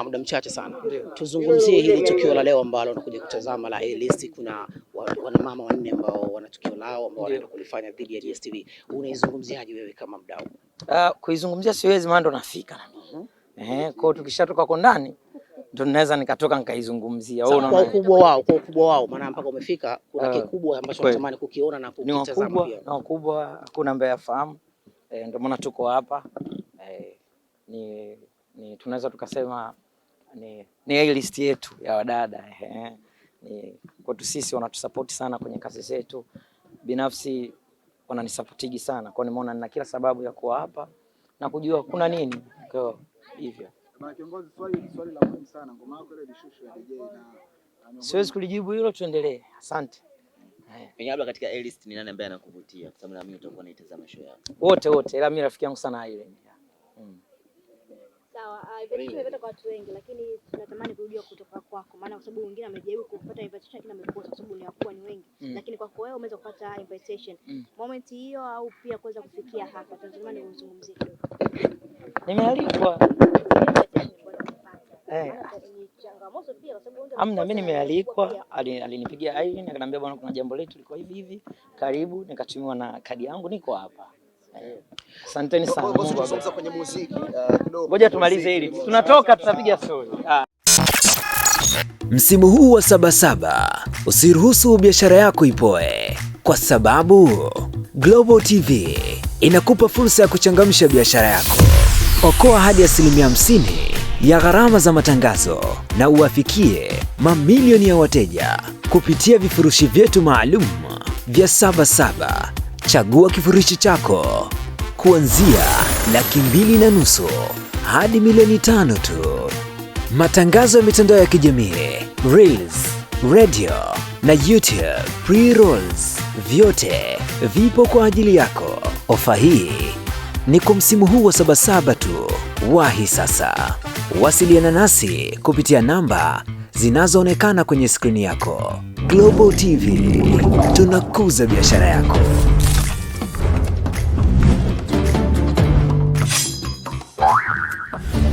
Muda mchache sana. Tuzungumzie hili tukio la leo ambalo unakuja kutazama la A-List. Kuna wanamama wanne ambao wana tukio lao ambao wanaenda kulifanya dhidi ya DStv. Unaizungumziaje wewe kama mdau? Kuizungumzia siwezi, maana ndo nafika. Kwa tukishatoka huko ndani ndo naweza nikatoka nikaizungumzia. Kwa ukubwa wao maana mpaka umefika kuna kikubwa ambacho natamani kukiona na kukitazama pia. Na ukubwa hakuna ambaye afahamu. Ndio maana tuko hapa. Ni tunaweza tukasema ni A-List yetu ya wadada. Ni kwetu sisi, wanatusupport sana kwenye kazi zetu. Binafsi wananisupportigi sana. Kwa nimeona nina kila sababu ya kuwa hapa na kujua kuna nini. Kwa hivyo na kiongozi, swali la muhimu sana, ngoma yako ile ilishusha DJ na siwezi kulijibu hilo, tuendelee. Asante. Labda katika A-List ni nani ambaye anakuvutia? Kwa sababu na mimi utakuwa naitazama show yako. Wote, ila mimi rafiki yangu sana ile. Sawa, imepata kwa watu wengi, lakini tunatamani kujua kutoka kwako, maana kwa sababu wengine amejaribu kupata invitation lakini amekosa kwa sababu ni wakubwa, ni wengi. Lakini kwako wewe umeweza kupata invitation. Moment hiyo au pia kuweza kufikia hapa, tunatamani uzungumzie kidogo. Nimealikwa. Mimi nimealikwa, alinipigia Irene akaniambia bwana, kuna jambo letu liko hivi hivi, karibu, nikatumiwa na kadi yangu, niko hapa. Asanteni sana. Kwenye muziki kidogo. Ngoja tumalize hili. Tunatoka tutapiga story. Msimu huu wa Sabasaba, usiruhusu biashara yako ipoe, kwa sababu Global TV inakupa fursa ya kuchangamsha biashara yako. Okoa hadi 50% ya gharama za matangazo na uwafikie mamilioni ya wateja kupitia vifurushi vyetu maalum vya Sabasaba. Chagua kifurushi chako kuanzia 250,000 hadi 500,000 tu. Matangazo ya mitandao ya kijamii, Reels, radio na YouTube pre-rolls, vyote vipo kwa ajili yako. Ofa hii ni kwa msimu huu wa Sabasaba tu. Wahi sasa. Wasiliana nasi kupitia namba zinazoonekana kwenye skrini yako. Global TV, tunakuza biashara yako.